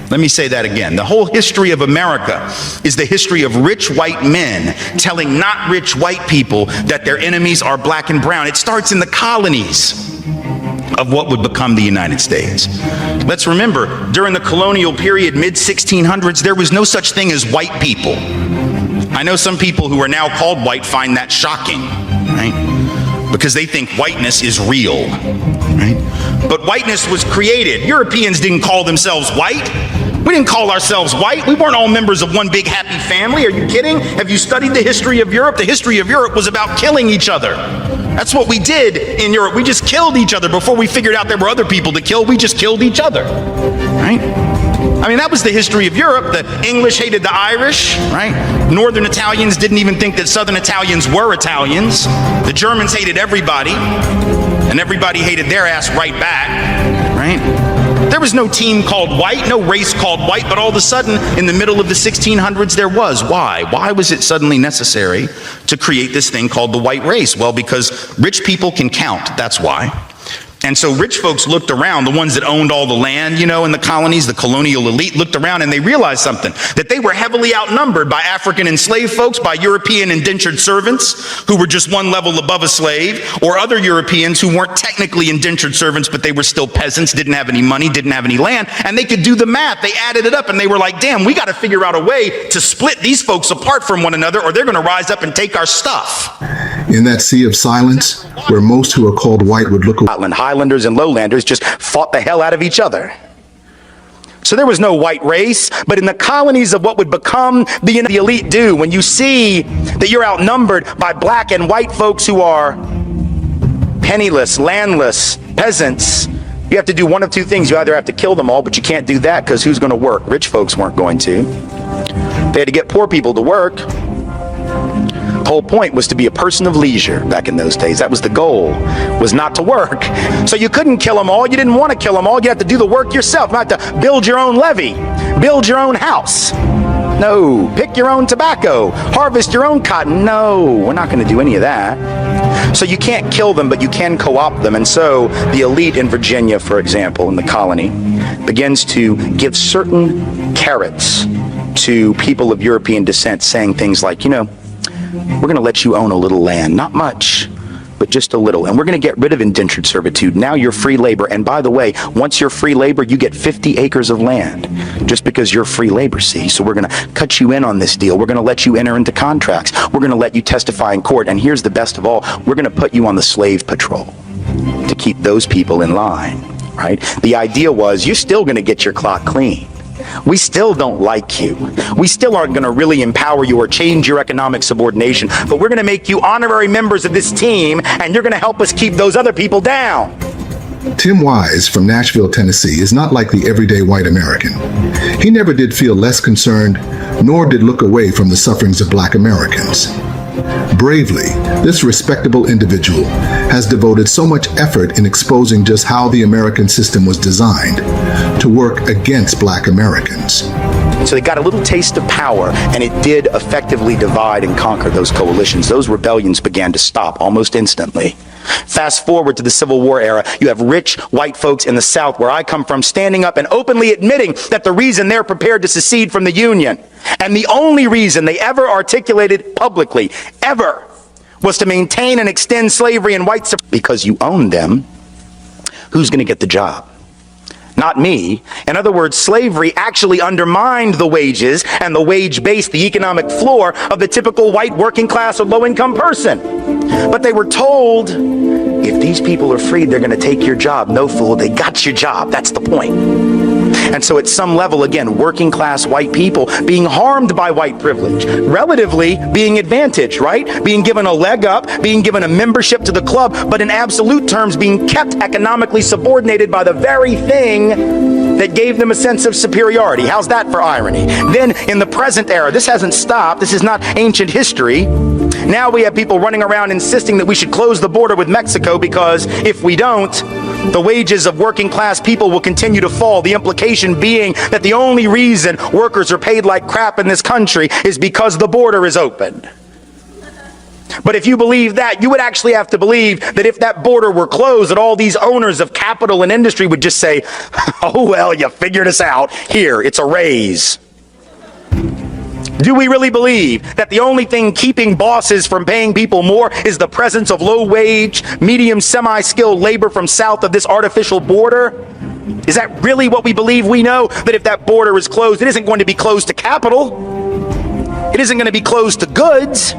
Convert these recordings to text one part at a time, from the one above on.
Let me say that again. The whole history of America is the history of rich white men telling not rich white people that their enemies are black and brown. It starts in the colonies of what would become the United States. Let's remember, during the colonial period, mid-1600s, there was no such thing as white people. I know some people who are now called white find that shocking, right? Because they think whiteness is real, right? But whiteness was created. Europeans didn't call themselves white. We didn't call ourselves white. We weren't all members of one big happy family. Are you kidding? Have you studied the history of Europe? The history of Europe was about killing each other. That's what we did in Europe. We just killed each other. Before we figured out there were other people to kill, we just killed each other, right? I mean, that was the history of Europe. The English hated the Irish, right? Northern Italians didn't even think that Southern Italians were Italians. The Germans hated everybody, and everybody hated their ass right back, right? There was no team called white, no race called white, but all of a sudden, in the middle of the 1600s, there was. Why? Why was it suddenly necessary to create this thing called the white race? Well, because rich people can count, that's why. And so rich folks looked around, the ones that owned all the land, you know, in the colonies, the colonial elite looked around and they realized something, that they were heavily outnumbered by African enslaved folks, by European indentured servants who were just one level above a slave, or other Europeans who weren't technically indentured servants, but they were still peasants, didn't have any money, didn't have any land, and they could do the math. They added it up and they were like, damn, we got to figure out a way to split these folks apart from one another or they're going to rise up and take our stuff. In that sea of silence, where most who are called white would look away, Highlanders and lowlanders just fought the hell out of each other. So there was no white race, but in the colonies of what would become the elite do, when you see that you're outnumbered by black and white folks who are penniless, landless, peasants, you have to do one of two things. You either have to kill them all, but you can't do that because who's going to work? Rich folks weren't going to. They had to get poor people to work. The whole point was to be a person of leisure back in those days. That was the goal, was not to work. So you couldn't kill them all. You didn't want to kill them all. You had to do the work yourself. You had to build your own levee, build your own house. No. Pick your own tobacco, harvest your own cotton. No, we're not going to do any of that. So you can't kill them, but you can co-opt them. And so the elite in Virginia, for example, in the colony, begins to give certain carrots to people of European descent, saying things like, you know, we're going to let you own a little land, not much, but just a little. And we're going to get rid of indentured servitude. Now you're free labor. And by the way, once you're free labor, you get 50 acres of land just because you're free labor, see? So we're going to cut you in on this deal. We're going to let you enter into contracts. We're going to let you testify in court. And here's the best of all, we're going to put you on the slave patrol to keep those people in line, right? The idea was you're still going to get your clock clean. We still don't like you. We still aren't going to really empower you or change your economic subordination, but we're going to make you honorary members of this team, and you're going to help us keep those other people down. Timwise from Nashville, Tennessee, is not like the everyday white American. He never did feel less concerned, nor did look away from the sufferings of black Americans. Bravely, this respectable individual has devoted so much effort in exposing just how the American system was designed to work against black Americans. So they got a little taste of power, and it did effectively divide and conquer those coalitions. Those rebellions began to stop almost instantly. Fast forward to the Civil War era, you have rich white folks in the South, where I come from, standing up and openly admitting that the reason they're prepared to secede from the Union, and the only reason they ever articulated publicly, ever, was to maintain and extend slavery and white supremacy. Because you own them, who's going to get the job? Not me. In other words, slavery actually undermined the wages and the wage base, the economic floor of the typical white working class or low-income person. But they were told, if these people are freed, they're going to take your job. No, fool, they got your job. That's the point. And so at some level, again, working class white people being harmed by white privilege, relatively being advantaged, right? Being given a leg up, being given a membership to the club, but in absolute terms being kept economically subordinated by the very thing that gave them a sense of superiority. How's that for irony? Then in the present era, this hasn't stopped. This is not ancient history. Now we have people running around insisting that we should close the border with Mexico because if we don't, the wages of working class people will continue to fall. The implication being that the only reason workers are paid like crap in this country is because the border is open. But if you believe that, you would actually have to believe that if that border were closed, that all these owners of capital and industry would just say, oh, well, you figured us out. Here, it's a raise. Do we really believe that the only thing keeping bosses from paying people more is the presence of low-wage, medium, semi-skilled labor from south of this artificial border? Is that really what we believe? We know that if that border is closed, it isn't going to be closed to capital. It isn't going to be closed to goods.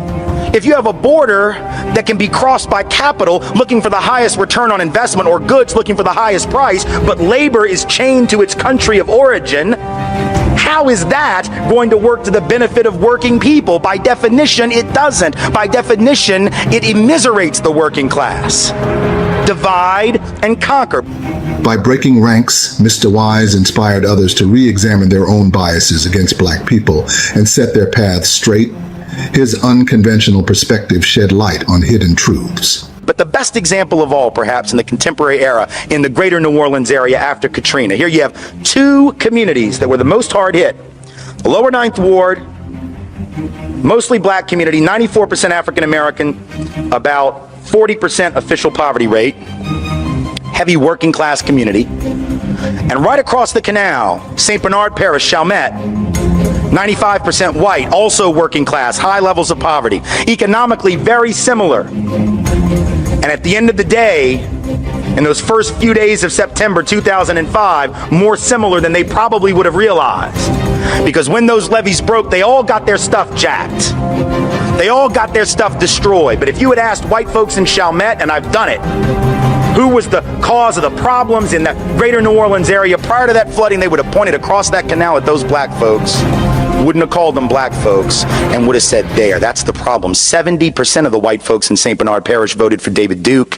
If you have a border that can be crossed by capital looking for the highest return on investment or goods looking for the highest price, but labor is chained to its country of origin, how is that going to work to the benefit of working people? By definition, it doesn't. By definition, it immiserates the working class. Divide and conquer. By breaking ranks, Mr. Wise inspired others to re-examine their own biases against black people and set their paths straight. His unconventional perspective shed light on hidden truths. But the best example of all, perhaps, in the contemporary era, in the greater New Orleans area after Katrina. Here you have two communities that were the most hard hit. The lower 9th Ward, mostly black community, 94% African American, about 40% official poverty rate, heavy working class community. And right across the canal, St. Bernard Parish, Chalmette, 95% white, also working class, high levels of poverty, economically very similar. And at the end of the day, in those first few days of September 2005, more similar than they probably would have realized. Because when those levees broke, they all got their stuff jacked. They all got their stuff destroyed. But if you had asked white folks in Chalmette, and I've done it, who was the cause of the problems in the greater New Orleans area prior to that flooding, they would have pointed across that canal at those black folks, wouldn't have called them black folks, and would have said, there, that's the problem. 70% of the white folks in St. Bernard Parish voted for David Duke,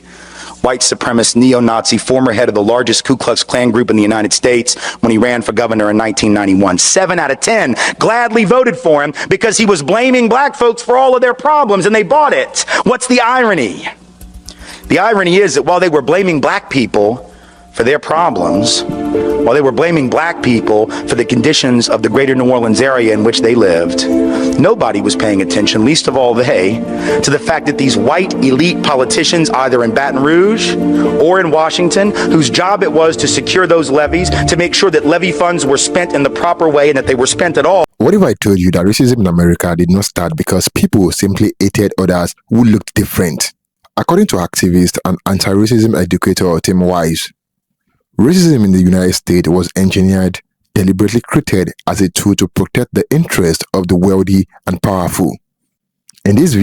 white supremacist, neo-Nazi, former head of the largest Ku Klux Klan group in the United States when he ran for governor in 1991. 7 out of 10 gladly voted for him because he was blaming black folks for all of their problems, and they bought it. What's the irony? The irony is that while they were blaming black people for their problems, while they were blaming black people for the conditions of the greater New Orleans area in which they lived, nobody was paying attention, least of all they, to the fact that these white elite politicians, either in Baton Rouge or in Washington, whose job it was to secure those levees, to make sure that levy funds were spent in the proper way and that they were spent at all. What if I told you that racism in America did not start because people simply hated others who looked different? According to activist and anti-racism educator timwise, racism in the United States was engineered, deliberately created as a tool to protect the interests of the wealthy and powerful. In today's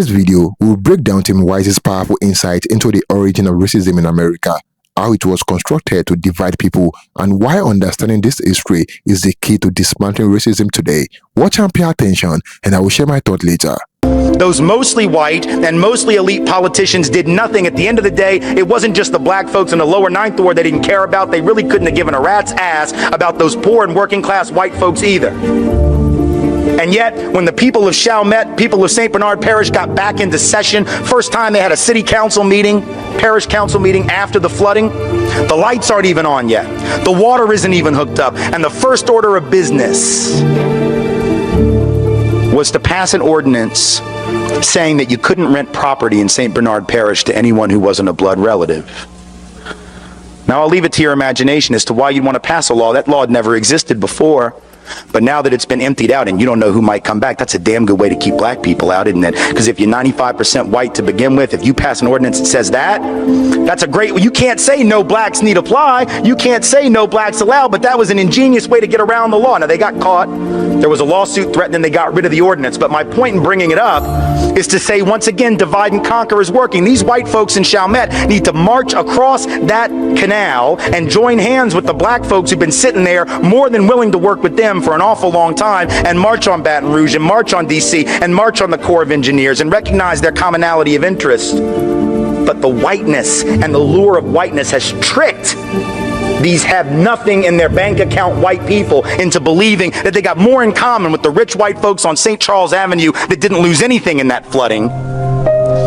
video, we'll break down timwise's powerful insight into the origin of racism in America, how it was constructed to divide people, and why understanding this history is the key to dismantling racism today. Watch and pay attention, and I will share my thought later. Those mostly white and mostly elite politicians did nothing. At the end of the day, it wasn't just the black folks in the lower 9th Ward they didn't care about. They really couldn't have given a rat's ass about those poor and working class white folks either. And yet, when the people of Chalmette, people of St. Bernard Parish got back into session, first time they had a city council meeting, parish council meeting after the flooding, the lights aren't even on yet. The water isn't even hooked up. And the first order of business was to pass an ordinance saying that you couldn't rent property in St. Bernard Parish to anyone who wasn't a blood relative. Now, I'll leave it to your imagination as to why you'd want to pass a law. That law had never existed before. But now that it's been emptied out and you don't know who might come back, that's a damn good way to keep black people out, isn't it? Because if you're 95% white to begin with, if you pass an ordinance that says that, that's a great, you can't say no blacks need apply. You can't say no blacks allowed, but that was an ingenious way to get around the law. Now, they got caught. There was a lawsuit threatening they got rid of the ordinance. But my point in bringing it up is to say, once again, divide and conquer is working. These white folks in Chalmette need to march across that canal and join hands with the black folks who've been sitting there more than willing to work with them for an awful long time, and march on Baton Rouge and march on DC and march on the Corps of Engineers and recognize their commonality of interest. But the whiteness and the lure of whiteness has tricked these have nothing in their bank account white people into believing that they got more in common with the rich white folks on St. Charles Avenue that didn't lose anything in that flooding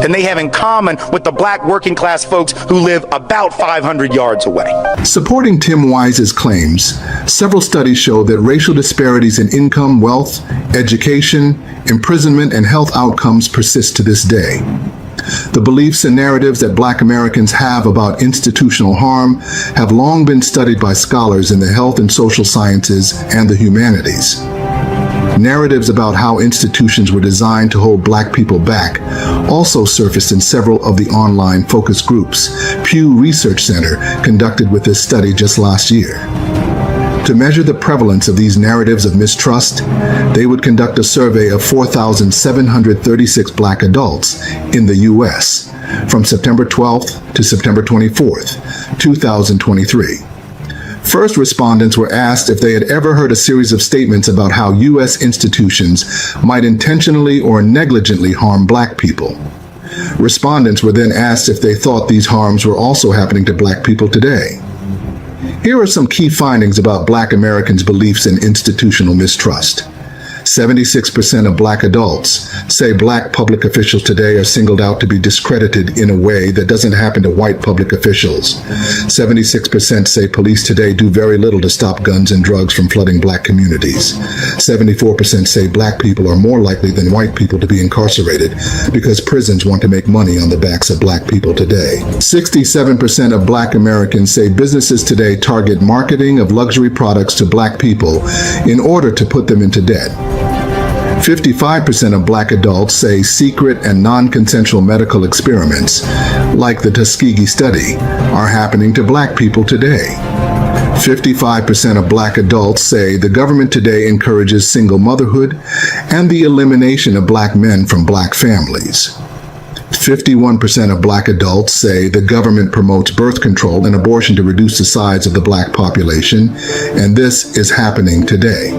than they have in common with the black working class folks who live about 500 yards away. Supporting Tim Wise's claims, several studies show that racial disparities in income, wealth, education, imprisonment, and health outcomes persist to this day. The beliefs and narratives that Black Americans have about institutional harm have long been studied by scholars in the health and social sciences and the humanities. Narratives about how institutions were designed to hold Black people back also surfaced in several of the online focus groups Pew Research Center conducted with this study just last year. To measure the prevalence of these narratives of mistrust, they would conduct a survey of 4,736 Black adults in the U.S. from September 12th to September 24th, 2023. First respondents were asked if they had ever heard a series of statements about how U.S. institutions might intentionally or negligently harm Black people. Respondents were then asked if they thought these harms were also happening to Black people today. Here are some key findings about Black Americans' beliefs in institutional mistrust. 76% of Black adults say Black public officials today are singled out to be discredited in a way that doesn't happen to white public officials. 76% say police today do very little to stop guns and drugs from flooding Black communities. 74% say Black people are more likely than white people to be incarcerated because prisons want to make money on the backs of Black people today. 67% of Black Americans say businesses today target marketing of luxury products to Black people in order to put them into debt. 55% of Black adults say secret and non-consensual medical experiments, like the Tuskegee study, are happening to Black people today. 55% of Black adults say the government today encourages single motherhood and the elimination of Black men from Black families. 51% of Black adults say the government promotes birth control and abortion to reduce the size of the Black population, and this is happening today.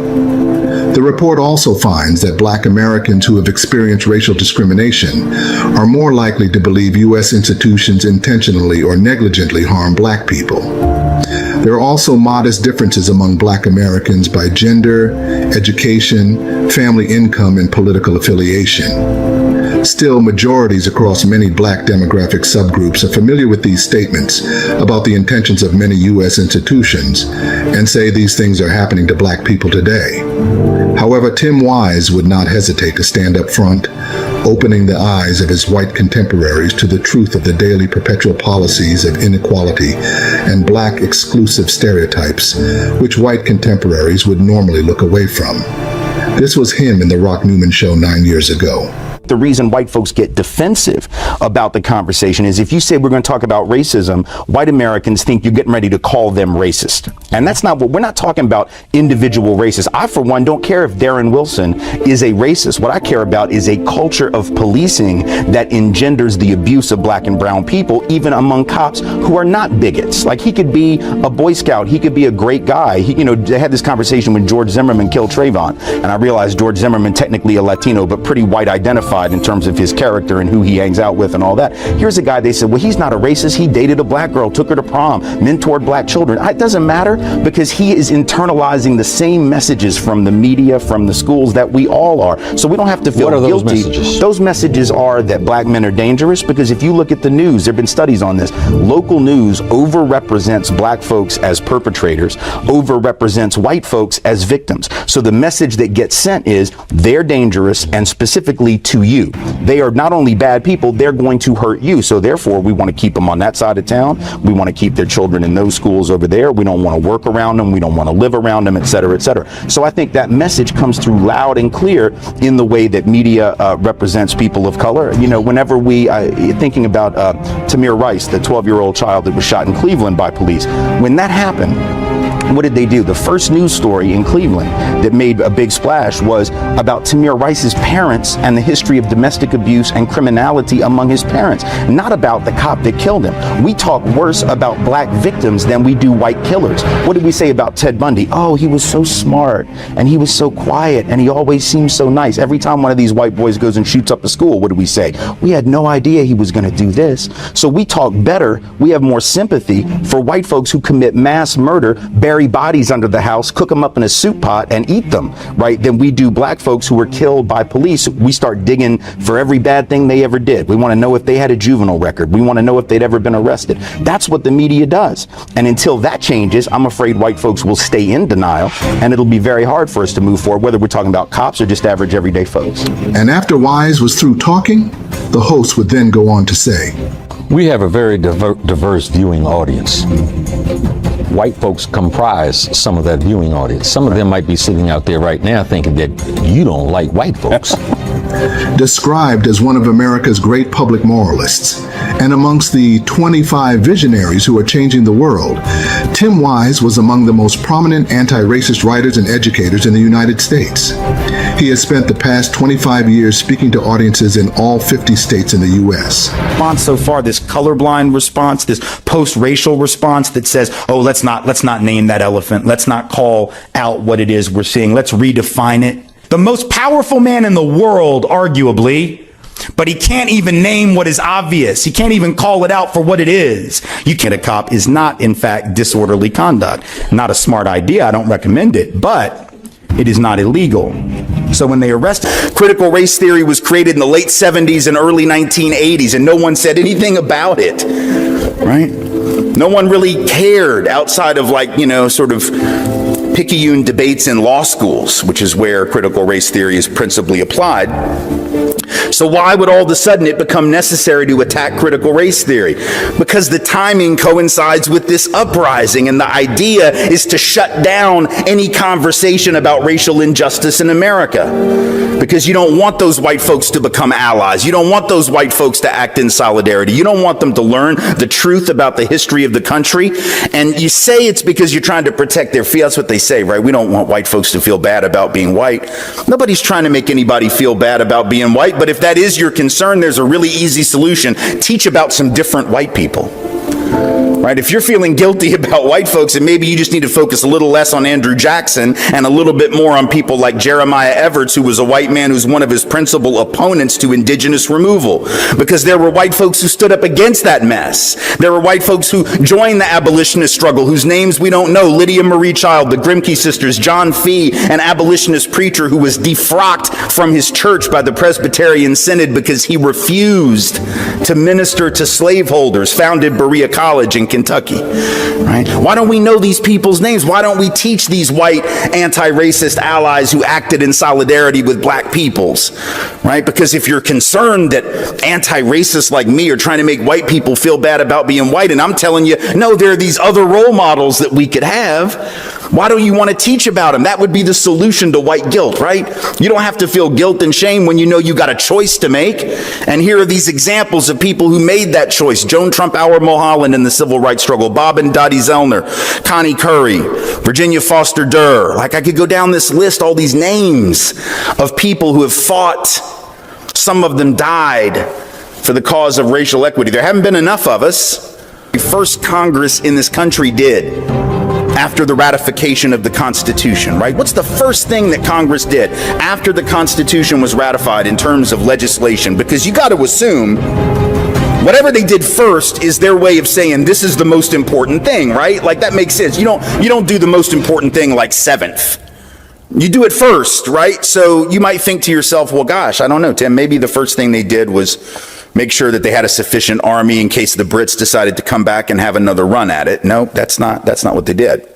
The report also finds that Black Americans who have experienced racial discrimination are more likely to believe U.S. institutions intentionally or negligently harm Black people. There are also modest differences among Black Americans by gender, education, family income, and political affiliation. Still, majorities across many Black demographic subgroups are familiar with these statements about the intentions of many U.S. institutions and say these things are happening to Black people today. However, Tim Wise would not hesitate to stand up front, opening the eyes of his white contemporaries to the truth of the daily perpetual policies of inequality and Black exclusive stereotypes, which white contemporaries would normally look away from. This was him in The Rock Newman Show 9 years ago. The reason white folks get defensive about the conversation is if you say we're going to talk about racism, white Americans think you're getting ready to call them racist. And that's not what we're not talking about individual racists. I, for one, don't care if Darren Wilson is a racist. What I care about is a culture of policing that engenders the abuse of Black and brown people, even among cops who are not bigots. Like, he could be a Boy Scout. He could be a great guy. They had this conversation when George Zimmerman killed Trayvon. And I realized George Zimmerman, technically a Latino, but pretty white identified in terms of his character and who he hangs out with and all that. Here's a guy, they said, well, he's not a racist. He dated a Black girl, took her to prom, mentored Black children. It doesn't matter because he is internalizing the same messages from the media, from the schools that we all are. So we don't have to feel guilty. Those messages are that Black men are dangerous because if you look at the news, there have been studies on this. Local news overrepresents Black folks as perpetrators, overrepresents white folks as victims. So the message that gets sent is they're dangerous, and specifically to you. They are not only bad people, they're going to hurt you. So therefore, we want to keep them on that side of town. We want to keep their children in those schools over there. We don't want to work around them. We don't want to live around them, et cetera, et cetera. So I think that message comes through loud and clear in the way that media represents people of color. Whenever we, thinking about Tamir Rice, the 12-year-old child that was shot in Cleveland by police, when that happened, what did they do? The first news story in Cleveland that made a big splash was about Tamir Rice's parents and the history of domestic abuse and criminality among his parents, not about the cop that killed him. We talk worse about Black victims than we do white killers. What did we say about Ted Bundy? Oh, he was so smart and he was so quiet and he always seemed so nice. Every time one of these white boys goes and shoots up a school, what do we say? We had no idea he was going to do this. So we talk better. We have more sympathy for white folks who commit mass murder, bear bury bodies under the house, cook them up in a soup pot, and eat them, right, than we do black folks who were killed by police. We start digging for every bad thing they ever did. We want to know if they had a juvenile record. We want to know if they'd ever been arrested. That's what the media does. And until that changes, I'm afraid white folks will stay in denial, and it'll be very hard for us to move forward, whether we're talking about cops or just average everyday folks. And after Wise was through talking, the host would then go on to say, "We have a very diverse viewing audience. White folks comprise some of that viewing audience. Some of them might be sitting out there right now thinking that you don't like white folks." Described as one of America's great public moralists, and amongst the 25 visionaries who are changing the world, Timwise was among the most prominent anti-racist writers and educators in the United States. He has spent the past 25 years speaking to audiences in all 50 states in the U.S. So far, this colorblind response, this post-racial response that says, oh, let's not name that elephant. Let's not call out what it is we're seeing. Let's redefine it. The most powerful man in the world, arguably, but he can't even name what is obvious. He can't even call it out for what it is. You can't. A cop is not, in fact, disorderly conduct. Not a smart idea. I don't recommend it, but it is not illegal. So when they arrested, critical race theory was created in the late 70s and early 1980s, and no one said anything about it, right? No one really cared outside of, like, sort of picayune debates in law schools, which is where critical race theory is principally applied. So why would all of a sudden it become necessary to attack critical race theory? Because the timing coincides with this uprising, and the idea is to shut down any conversation about racial injustice in America. Because you don't want those white folks to become allies. You don't want those white folks to act in solidarity. You don't want them to learn the truth about the history of the country. And you say it's because you're trying to protect their feelings. That's what they say, right? We don't want white folks to feel bad about being white. Nobody's trying to make anybody feel bad about being white, but if that is your concern, there's a really easy solution. Teach about some different white people. Right? If you're feeling guilty about white folks, and maybe you just need to focus a little less on Andrew Jackson and a little bit more on people like Jeremiah Everts, who was a white man who's one of his principal opponents to indigenous removal. Because there were white folks who stood up against that mess. There were white folks who joined the abolitionist struggle, whose names we don't know. Lydia Marie Child, the Grimke sisters, John Fee, an abolitionist preacher who was defrocked from his church by the Presbyterian Synod because he refused to minister to slaveholders, founded Berea College in Kentucky, right? Why don't we know these people's names? Why don't we teach these white anti-racist allies who acted in solidarity with black peoples, right? Because if you're concerned that anti-racists like me are trying to make white people feel bad about being white, and I'm telling you, no, there are these other role models that we could have, why don't you want to teach about them? That would be the solution to white guilt, right? You don't have to feel guilt and shame when you know you got a choice to make. And here are these examples of people who made that choice. Joan Trump-Auer Mulholland in the civil rights struggle, Bob and Dottie Zellner, Connie Curry, Virginia Foster Durr. Like, I could go down this list, all these names of people who have fought. Some of them died for the cause of racial equity. There haven't been enough of us. The first Congress in this country did after the ratification of the Constitution, right? What's the first thing that Congress did after the Constitution was ratified in terms of legislation? Because you got to assume whatever they did first is their way of saying this is the most important thing, right? Like, that makes sense. You don't do the most important thing like seventh. You do it first, right? So you might think to yourself, well, gosh, I don't know, Tim, maybe the first thing they did was make sure that they had a sufficient army in case the Brits decided to come back and have another run at it. No, that's not what they did.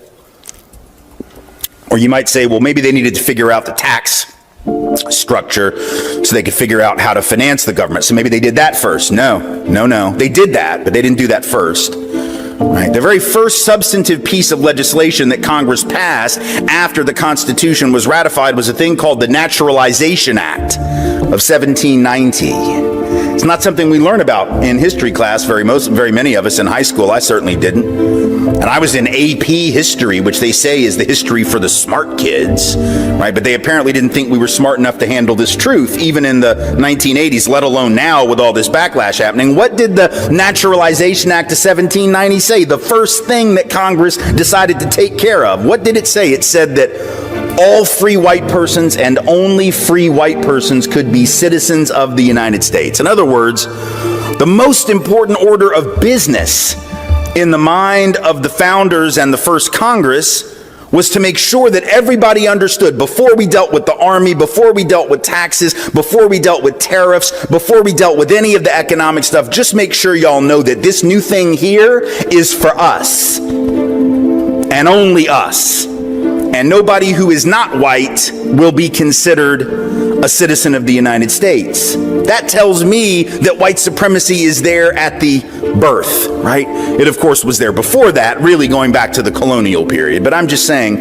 Or you might say, well, maybe they needed to figure out the tax structure so they could figure out how to finance the government. So maybe they did that first. No. They did that, but they didn't do that first. Right. The very first substantive piece of legislation that Congress passed after the Constitution was ratified was a thing called the Naturalization Act of 1790. It's not something we learn about in history class, very many of us in high school. I certainly didn't. And I was in AP history, which they say is the history for the smart kids, right? But they apparently didn't think we were smart enough to handle this truth, even in the 1980s, let alone now with all this backlash happening. What did the Naturalization Act of 1790 say? The first thing that Congress decided to take care of. What did it say? It said that all free white persons and only free white persons could be citizens of the United States. In other words, the most important order of business in the mind of the founders and the first Congress was to make sure that everybody understood, before we dealt with the army, before we dealt with taxes, before we dealt with tariffs, before we dealt with any of the economic stuff, just make sure y'all know that this new thing here is for us and only us. And nobody who is not white will be considered a citizen of the United States. That tells me that white supremacy is there at the birth, right? It, of course, was there before that, really going back to the colonial period. But I'm just saying,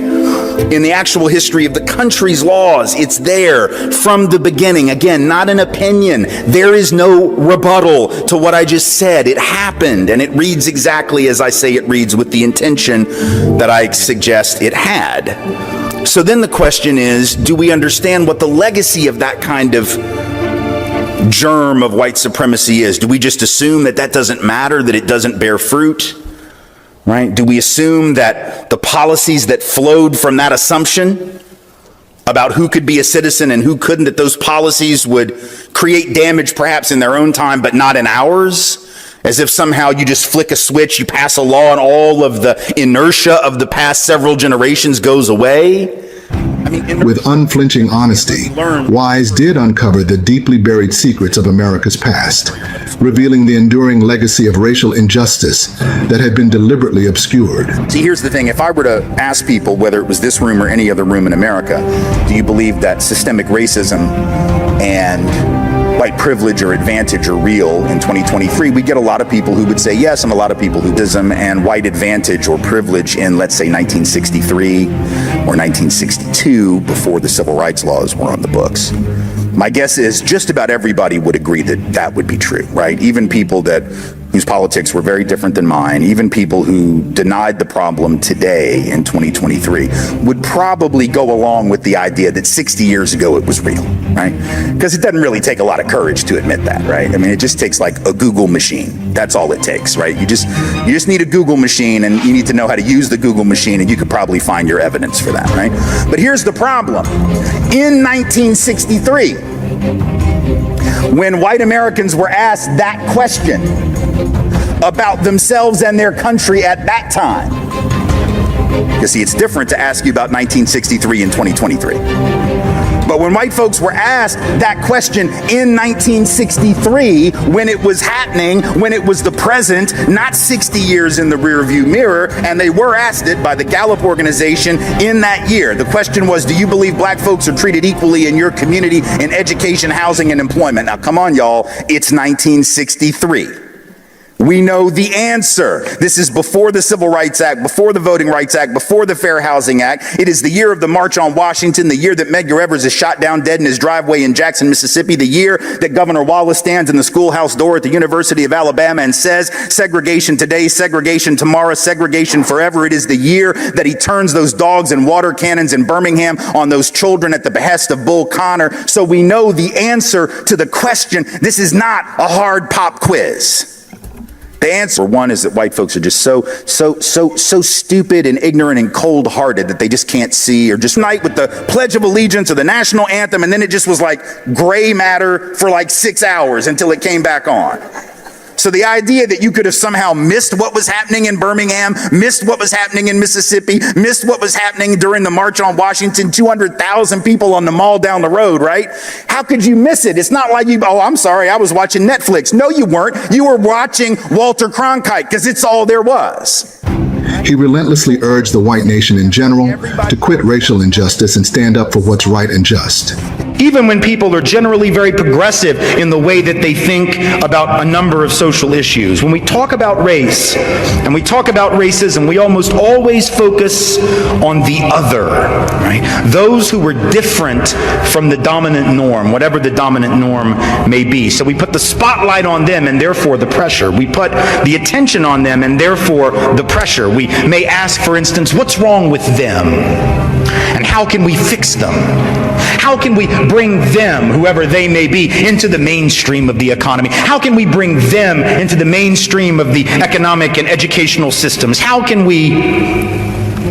in the actual history of the country's laws, it's there from the beginning. Again, not an opinion. There is no rebuttal to what I just said. It happened, and it reads exactly as I say it reads, with the intention that I suggest it had. So then the question is, do we understand what the legacy of that kind of germ of white supremacy is? Do we just assume that that doesn't matter, that it doesn't bear fruit? Right? Do we assume that the policies that flowed from that assumption about who could be a citizen and who couldn't, that those policies would create damage perhaps in their own time but not in ours? As if somehow you just flick a switch, you pass a law, and all of the inertia of the past several generations goes away? With unflinching honesty, Wise did uncover the deeply buried secrets of America's past, revealing the enduring legacy of racial injustice that had been deliberately obscured. See, here's the thing. If I were to ask people, whether it was this room or any other room in America, do you believe that systemic racism and white privilege or advantage are real in 2023, we get a lot of people who would say yes, and a lot of people who racism and white advantage or privilege in, let's say, 1963 or 1962, before the civil rights laws were on the books. My guess is just about everybody would agree that that would be true, right? Even people whose politics were very different than mine, even people who denied the problem today in 2023, would probably go along with the idea that 60 years ago it was real, right? Because it doesn't really take a lot of courage to admit that, right? I mean, it just takes like a Google machine. That's all it takes, right? You just need a Google machine, and you need to know how to use the Google machine, and you could probably find your evidence for that, right? But here's the problem. In 1963, when white Americans were asked that question about themselves and their country at that time. You see, it's different to ask you about 1963 and 2023. But when white folks were asked that question in 1963, when it was happening, when it was the present, not 60 years in the rearview mirror, and they were asked it by the Gallup organization in that year. The question was, do you believe black folks are treated equally in your community in education, housing, and employment? Now, come on, y'all. It's 1963. We know the answer. This is before the Civil Rights Act, before the Voting Rights Act, before the Fair Housing Act. It is the year of the March on Washington, the year that Medgar Evers is shot down dead in his driveway in Jackson, Mississippi, the year that Governor Wallace stands in the schoolhouse door at the University of Alabama and says, segregation today, segregation tomorrow, segregation forever. It is the year that he turns those dogs and water cannons in Birmingham on those children at the behest of Bull Connor. So we know the answer to the question. This is not a hard pop quiz. The answer, one, is that white folks are just so stupid and ignorant and cold-hearted that they just can't see, or just unite with the Pledge of Allegiance or the national anthem, and then it just was like gray matter for like 6 hours until it came back on. So the idea that you could have somehow missed what was happening in Birmingham, missed what was happening in Mississippi, missed what was happening during the March on Washington, 200,000 people on the mall down the road, right? How could you miss it? It's not like I'm sorry, I was watching Netflix. No, you weren't. You were watching Walter Cronkite, because it's all there was. He relentlessly urged the white nation in general to quit racial injustice and stand up for what's right and just. Even when people are generally very progressive in the way that they think about a number of social issues. When we talk about race and we talk about racism, we almost always focus on the other, right? Those who were different from the dominant norm, whatever the dominant norm may be. So we put the spotlight on them and therefore the pressure. We put the attention on them and therefore the pressure. We may ask, for instance, what's wrong with them? And how can we fix them? How can we bring them, whoever they may be, into the mainstream of the economy? How can we bring them into the mainstream of the economic and educational systems? How can we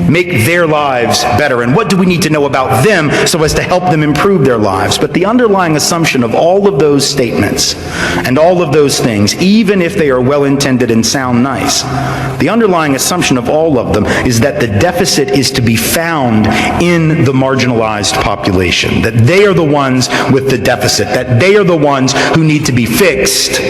make their lives better? And what do we need to know about them so as to help them improve their lives? But the underlying assumption of all of those statements and all of those things, even if they are well-intended and sound nice, the underlying assumption of all of them is that the deficit is to be found in the marginalized population, that they are the ones with the deficit, that they are the ones who need to be fixed.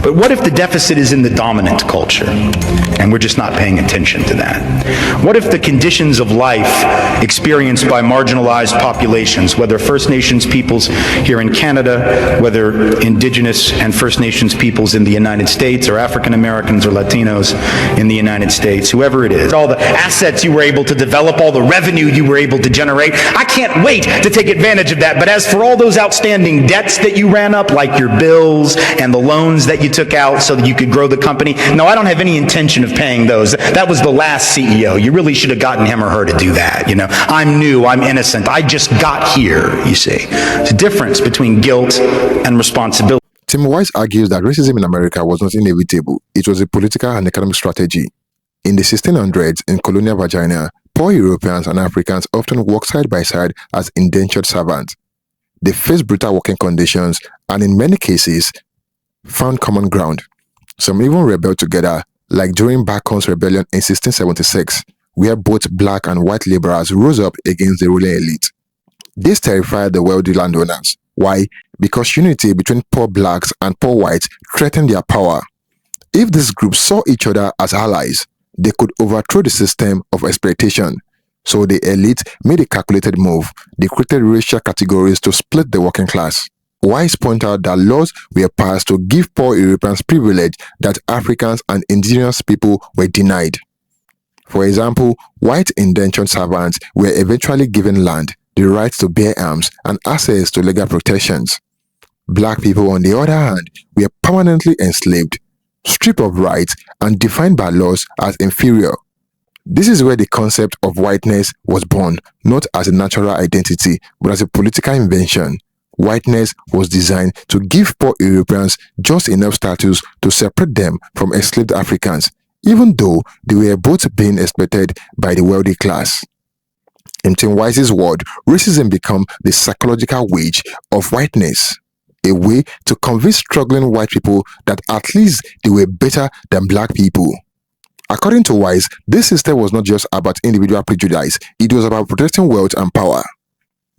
But what if the deficit is in the dominant culture, and we're just not paying attention to that? What if the conditions of life experienced by marginalized populations, whether First Nations peoples here in Canada, whether Indigenous and First Nations peoples in the United States, or African Americans or Latinos in the United States, whoever it is, all the assets you were able to develop, all the revenue you were able to generate, I can't wait to take advantage of that. But as for all those outstanding debts that you ran up, like your bills and the loans that you took out so that you could grow the company, no, I don't have any intention of paying those. That was the last CEO. You really should have gotten him or her to do that. You know, I'm new, I'm innocent, I just got here, you see. There's a difference between guilt and responsibility. Timwise argues that racism in America was not inevitable. It was a political and economic strategy. In the 1600s, in colonial Virginia, poor Europeans and Africans often worked side by side as indentured servants. They faced brutal working conditions and, in many cases, found common ground. Some even rebelled together, like during Bacon's rebellion in 1676, where both black and white laborers rose up against the ruling elite. This terrified the wealthy landowners. Why? Because unity between poor blacks and poor whites threatened their power. If these groups saw each other as allies, they could overthrow the system of exploitation. So the elite made a calculated move. They created racial categories to split the working class. Wise point out that laws were passed to give poor Europeans privilege that Africans and indigenous people were denied. For example, white indentured servants were eventually given land, the right to bear arms, and access to legal protections. Black people, on the other hand, were permanently enslaved, stripped of rights, and defined by laws as inferior. This is where the concept of whiteness was born, not as a natural identity, but as a political invention. Whiteness was designed to give poor Europeans just enough status to separate them from enslaved Africans, even though they were both being exploited by the wealthy class. In Timwise's word, racism became the psychological wage of whiteness, a way to convince struggling white people that at least they were better than black people. According to Wise, this system was not just about individual prejudice, it was about protecting wealth and power.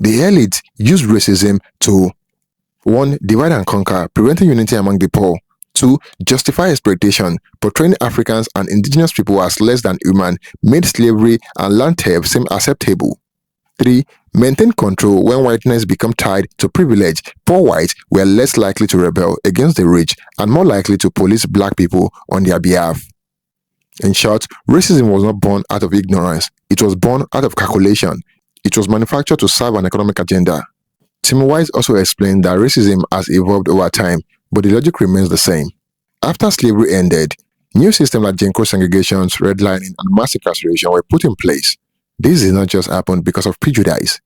The elite used racism to 1. Divide and conquer, preventing unity among the poor. 2. Justify exploitation, portraying Africans and indigenous people as less than human, made slavery and land theft seem acceptable. 3. Maintain control. When whiteness became tied to privilege, poor whites were less likely to rebel against the rich and more likely to police black people on their behalf. In short, racism was not born out of ignorance, it was born out of calculation. It was manufactured to serve an economic agenda. Timwise also explained that racism has evolved over time, but the logic remains the same. After slavery ended, new systems like Jim Crow segregations, redlining, and mass incarceration were put in place. This did not just happen because of prejudice.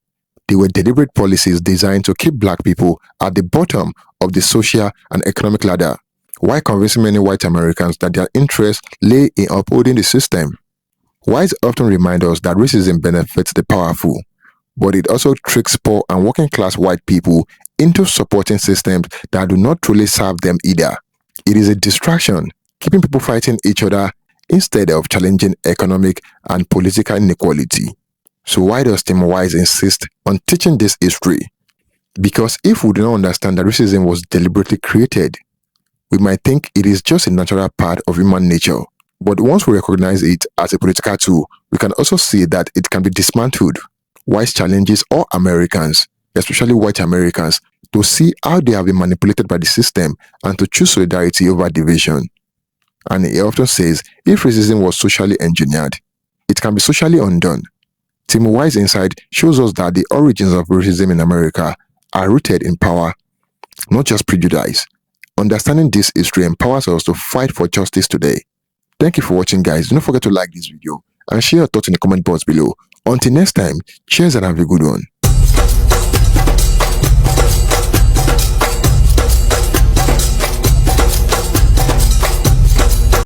They were deliberate policies designed to keep black people at the bottom of the social and economic ladder, while convincing many white Americans that their interests lay in upholding the system. Wise often reminds us that racism benefits the powerful, but it also tricks poor and working class white people into supporting systems that do not truly serve them either. It is a distraction, keeping people fighting each other instead of challenging economic and political inequality. So why does Timwise insist on teaching this history? Because if we do not understand that racism was deliberately created, we might think it is just a natural part of human nature. But once we recognize it as a political tool, we can also see that it can be dismantled. Wise challenges all Americans, especially white Americans, to see how they have been manipulated by the system and to choose solidarity over division. And he often says, if racism was socially engineered, it can be socially undone. Timwise's insight shows us that the origins of racism in America are rooted in power, not just prejudice. Understanding this history empowers us to fight for justice today. Thank you for watching, guys. Do not forget to like this video and share your thoughts in the comment box below. Until next time, cheers and have a good one.